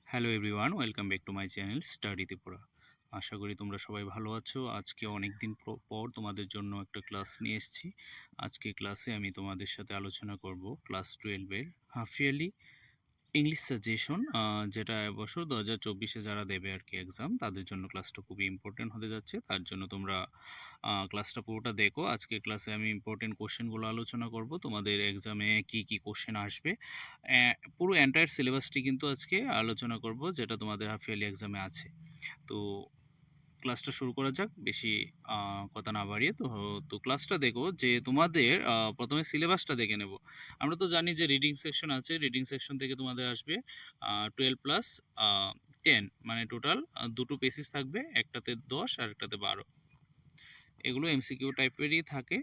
Hello everyone, welcome back to my channel Study Tripura. আশা করি তোমরা সবাই ভালো আছো। আজকে অনেক দিন পর তোমাদের জন্য একটা ক্লাস নিয়ে এসেছি। আজকে ক্লাসে আমি তোমাদের সাথে আলোচনা করব ক্লাস 12-এর হাফ ইয়ারলি ইংলিশ সাজেশন, যেটা এবছর 2024-এ যারা দেবে আর কি এক্সাম, তাদের জন্য ক্লাসটা খুবই ইম্পর্টেন্ট হতে যাচ্ছে। তার জন্য তোমরা ক্লাসটা পুরোটা দেখো। আজকে ক্লাসে আমি ইম্পর্টেন্ট কোশ্চেনগুলো আলোচনা করব, তোমাদের এক্সামে কি কি কোশ্চেন আসবে। পুরো এন্টায়ার সিলেবাসটি কিন্তু আজকে আলোচনা করব, যেটা তোমাদের হাফ ইয়ারলি এক্সামে আছে। তো ক্লাসটা শুরু করা যাক, বেশি কথা না বাড়িয়ে। তো ক্লাসটা দেখো যে তোমাদের প্রথমে সিলেবাসটা দেখে নেব। আমরা তো জানি যে রিডিং সেকশন আছে, রিডিং সেকশন থেকে তোমাদের আসবে 12+10, মানে টোটাল দুটো পেসিস থাকবে, একটাতে 10 আর একটাতে 12। এগুলো এমসিকিউ টাইপেরই থাকে।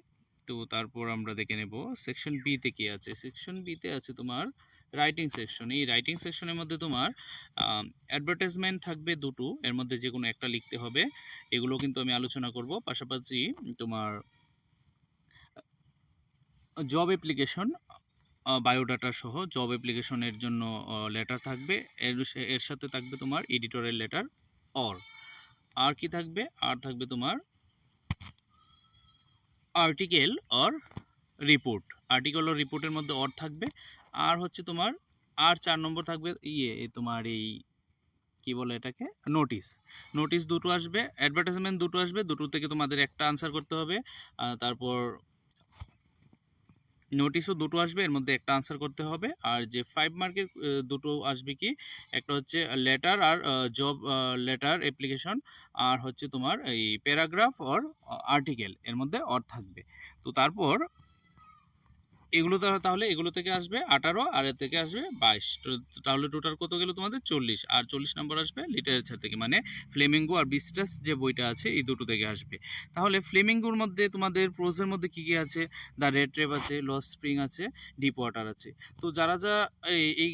তো তারপর আমরা দেখে নেব সেকশন বিতে কি আছে। সেকশন বিতে আছে তোমার রাইটিং সেকশন। এই রাইটিং সেকশনের মধ্যে তোমার অ্যাডভার্টাইজমেন্ট থাকবে দুটো, এর মধ্যে যে কোনো একটা লিখতে হবে। এগুলো কিন্তু আমি আলোচনা করব। পাশাপাশি তোমার জব অ্যাপ্লিকেশন, বায়োডাটা সহ জব অ্যাপ্লিকেশনের জন্য লেটার থাকবে। এর সাথে থাকবে তোমার এডিটরের লেটার। আর কি থাকবে? আর থাকবে তোমার article or report. Article or রিপোর্টের মধ্যে অর থাকবে। আর হচ্ছে তোমার 4 নম্বর থাকবে তোমার এই কি বলে এটাকে, নোটিশ। নোটিশ দুটো আসবে, অ্যাডভার্টাইজমেন্ট দুটো আসবে, দুটো থেকে তোমাদের একটা আনসার করতে হবে। তারপর নোটিশও দুটো আসবে, এর মধ্যে একটা আনসার করতে হবে। আর যে 5 মার্কের দুটো আসবে কি, একটা হচ্ছে লেটার আর জব লেটার অ্যাপ্লিকেশন, আর হচ্ছে তোমার এই প্যারাগ্রাফ অর আর্টিকেল, এর মধ্যে অর থাকবে। তো তারপর এগুলো তাহলে এগুলো থেকে আসবে 18 আর এর থেকে আসবে 22। তাহলে টোটাল কত গেল তোমাদের 40। আর 40 নম্বর আসবে লিটারেচার থেকে, মানে ফ্লেমিঙ্গো আর বিস্টাস যে বইটা আছে এই দুটো থেকে আসবে। তাহলে ফ্লেমিঙ্গোর মধ্যে তোমাদের প্রোজের মধ্যে কি কি আছে? দ্য রেড ট্রেপ আছে, লস্ট স্প্রিং আছে, ডিপ ওয়াটার আছে। তো যারা এই এই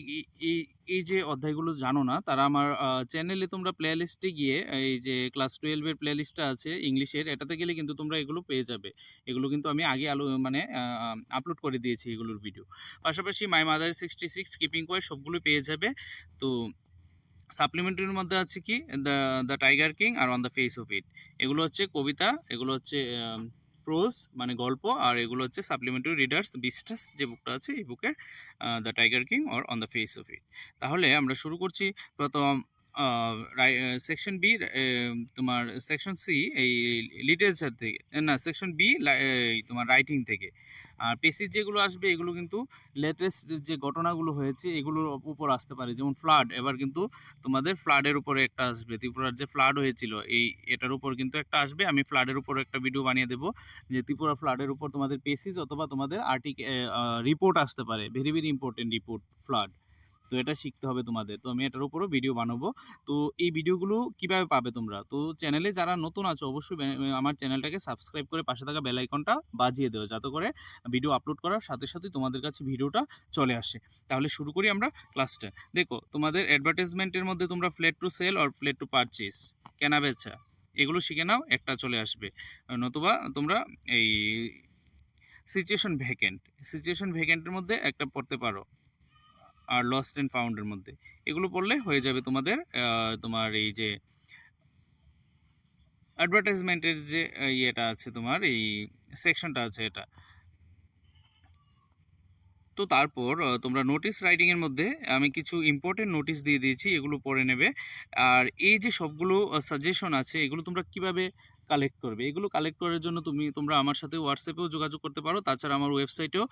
এই এই যে অধ্যায়গুলো জানো না, তারা আমার চ্যানেলে তোমরা প্লে লিস্টে গিয়ে এই যে ক্লাস 12-এর প্লে লিস্টটা আছে ইংলিশের, এটাতে গেলে কিন্তু তোমরা এগুলো পেয়ে যাবে। এগুলো কিন্তু আমি আগে মানে আপলোড করে দিয়েছি এগুলোর ভিডিও। পাশাপাশি মাই মাদার 66, কিপিং কোয়েট, সবগুলো পেয়ে যাবে। তো সাপ্লিমেন্টারির মধ্যে আছে কি, দ্য দ্য টাইগার কিং আর on the face of it. এগুলো হচ্ছে কবিতা, এগুলো হচ্ছে প্রোজ মানে গল্প, আর এগুলো হচ্ছে সাপ্লিমেন্টারি রিডার্স বিস্টাস যে বুকটা আছে এই বুকের the tiger king or on the face of ইট। তাহলে আমরা শুরু করছি প্রথম সেকশন বি, তোমার সেকশন সি এই লিটারেচার থেকে, না সেকশন বি তোমার রাইটিং থেকে। আর পেসিস যেগুলো আসবে এগুলো কিন্তু লেটেস্ট যে ঘটনাগুলো হয়েছে এগুলোর উপর আসতে পারে, যেমন ফ্লাড। এবার কিন্তু তোমাদের ফ্লাডের উপরে একটা আসবে, ত্রিপুরার যে ফ্লাড হয়েছিল এটার উপর কিন্তু একটা আসবে। আমি ফ্লাডের উপর একটা ভিডিও বানিয়ে দেবো, যে ত্রিপুরা ফ্লাডের উপর তোমাদের পেসিস অথবা তোমাদের রিপোর্ট আসতে পারে, very very important report flood. তো এটা শিখতে হবে তোমাদের। তো আমি এটার উপরও ভিডিও বানাবো। তো এই ভিডিওগুলো কিভাবে পাবে তোমরা? তো চ্যানেলে যারা নতুন আছো অবশ্যই আমার চ্যানেলটাকে সাবস্ক্রাইব করে পাশে থাকা বেল আইকনটা বাজিয়ে দেও, যাতে করে ভিডিও আপলোড করার সাথে সাথে তোমাদের কাছে ভিডিওটা চলে আসে। তাহলে শুরু করি আমরা ক্লাসটা। দেখো তোমাদের অ্যাডভার্টাইজমেন্টের মধ্যে তোমরা flat to sell or flat to purchase, কেনা বেচা, এগুলো শিখে নাও, একটা চলে আসবে। নতুবা তোমরা এই সিচুয়েশন ভ্যাকেন্টের মধ্যে একটা পড়তে পারো, আর লস্ট অ্যান্ড ফাউন্ডের মধ্যে। এগুলো পড়লে হয়ে যাবে তোমাদের। তোমার এই যে অ্যাডভার্টাইজমেন্টের যে ইয়েটা আছে, তোমার এই সেকশনটা আছে এটা। তো তারপর তোমরা নোটিশ রাইটিংয়ের মধ্যে আমি কিছু ইম্পর্টেন্ট নোটিশ দিয়ে দিয়েছি, এগুলো পড়ে নেবে। আর এই যে সবগুলো সাজেশন আছে এগুলো তোমরা কিভাবে কালেক্ট করবে, এগুলো কালেক্ট করার জন্য তোমরা আমার সাথে হোয়াটসঅ্যাপেও যোগাযোগ করতে পারো, তাছাড়া আমার ওয়েবসাইটেও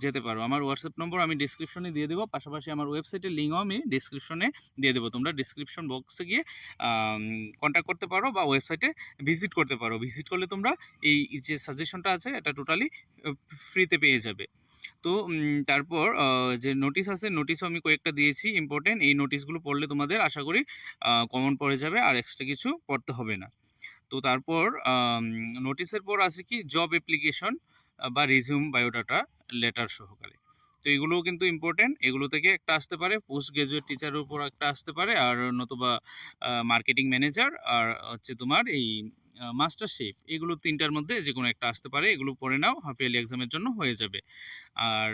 যেতে পারো। আমার হোয়াটসঅ্যাপ নম্বর আমি ডিসক্রিপশনে দিয়ে দেবো, পাশাপাশি আমার ওয়েবসাইটের লিঙ্কও আমি ডিসক্রিপশনে দিয়ে দেবো। তোমরা ডিসক্রিপশন বক্সে গিয়ে কন্ট্যাক্ট করতে পারো বা ওয়েবসাইটে ভিজিট করতে পারো। ভিজিট করলে তোমরা এই যে সাজেশনটা আছে এটা টোটালি ফ্রিতে পেয়ে যাবে। তো তারপর যে নোটিশ আছে, নোটিশও আমি কয়েকটা দিয়েছি ইম্পর্টেন্ট। এই নোটিশগুলো পড়লে তোমাদের আশা করি কমন পড়ে যাবে, আর এক্সট্রা কিছু পড়তে হবে না। তো তারপর নোটিশের পর আছে কি, জব অ্যাপ্লিকেশন বা রিজিউম বায়োডাটা লেটার সহকারে। তো এগুলোও কিন্তু ইম্পর্টেন্ট, এগুলো থেকে একটা আসতে পারে, পোস্ট গ্রাজুয়েট টিচারের উপর একটা আসতে পারে, আর নতুবা মার্কেটিং ম্যানেজার, আর হচ্ছে তোমার এই মাস্টার শেফ, এগুলো তিনটার মধ্যে যে কোনো একটা আসতে পারে। এগুলো পড়ে নাও, হাফ ইয়ারলি এক্সামের জন্য হয়ে যাবে। আর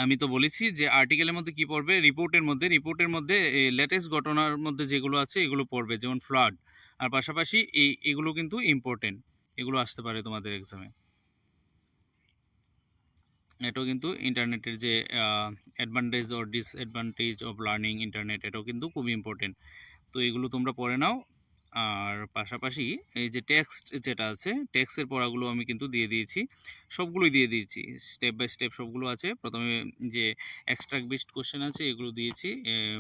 আমি তো বলেছি যে আর্টিকেলের মধ্যে কি পড়বে, রিপোর্টের মধ্যে লেটেস্ট ঘটনার মধ্যে যেগুলো আছে এগুলো পড়বে, যেমন ফ্লাড। আর পাশাপাশি এগুলো কিন্তু ইম্পর্টেন্ট, এগুলো আসতে পারে তোমাদের এক্সামে। এটাও কিন্তু ইন্টারনেটের যে advantage or disadvantage of learning internet, এটাও কিন্তু খুব ইম্পর্টেন্ট। তো এগুলো তোমরা পড়ে নাও। আর পাশাপাশি এই যে টেক্সট যেটা আছে, টেক্সটের পড়াগুলো আমি কিন্তু দিয়ে দিয়েছি, সবগুলোই দিয়ে দিয়েছি, স্টেপ বাই স্টেপ সবগুলো আছে। প্রথমে যে এক্সট্রাক্ট বেসড কোশ্চেন আছে এগুলো দিয়েছি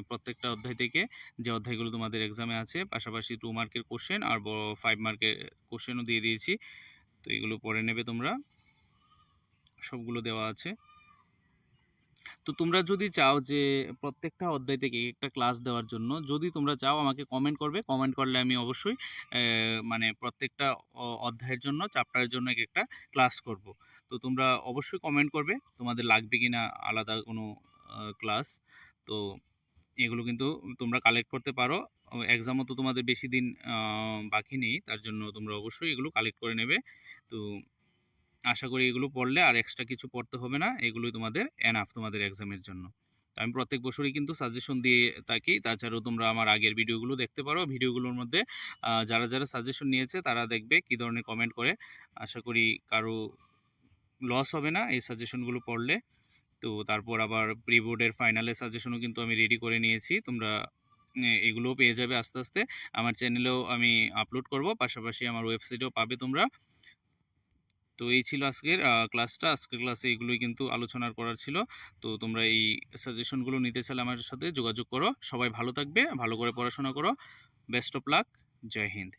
প্রত্যেকটা অধ্যায় থেকে, যে অধ্যায়গুলো তোমাদের এক্সামে আছে। পাশাপাশি 2 মার্কের কোশ্চেন আর 5 মার্কের কোশ্চেনও দিয়ে দিয়েছি। তো এগুলো পড়ে নেবে তোমরা, সবগুলো দেওয়া আছে। তো তোমরা যদি চাও যে প্রত্যেকটা অধ্যায় থেকে একটা ক্লাস দেওয়ার জন্য, যদি তোমরা চাও আমাকে কমেন্ট করবে, কমেন্ট করলে আমি অবশ্যই মানে প্রত্যেকটা অধ্যায়ের জন্য, চ্যাপ্টারের জন্য এক একটা ক্লাস করব। তো তোমরা অবশ্যই কমেন্ট করবে তোমাদের লাগবে কিনা আলাদা কোনো ক্লাস। তো এগুলো কিন্তু তোমরা কালেক্ট করতে পারো। এক্সামও তো তোমাদের বেশি দিন বাকি নেই, তার জন্য তোমরা অবশ্যই এগুলো কালেক্ট করে নেবে। তো আশা করি এগুলো পড়লে আর এক্সট্রা কিছু পড়তে হবে না, এগুলোই তোমাদের এনাফ তোমাদের এক্সামের জন্য। তো আমি প্রত্যেক বছরই কিন্তু সাজেশন দিয়ে থাকি। তাছাড়াও তোমরা আমার আগের ভিডিওগুলো দেখতে পারো, ভিডিওগুলোর মধ্যে যারা যারা সাজেশন নিয়েছে তারা দেখবে কী ধরনের কমেন্ট করে। আশা করি কারো লস হবে না এই সাজেশনগুলো পড়লে। তো তারপর আবার প্রি বোর্ডের ফাইনালের সাজেশনও কিন্তু আমি রেডি করে নিয়েছি, তোমরা এগুলোও পেয়ে যাবে আস্তে আস্তে। আমার চ্যানেলেও আমি আপলোড করব, পাশাপাশি আমার ওয়েবসাইটেও পাবে তোমরা। তো এই ছিল আজকের ক্লাসটা। আজকের ক্লাসে এগুলোই কিন্তু আলোচনা করার ছিল। তো তোমরা এই সাজেশনগুলো নিতে চাইলে আমার সাথে যোগাযোগ করো। সবাই ভালো থাকবে, ভালো করে পড়াশোনা করো। Best of luck. জয় হিন্দ।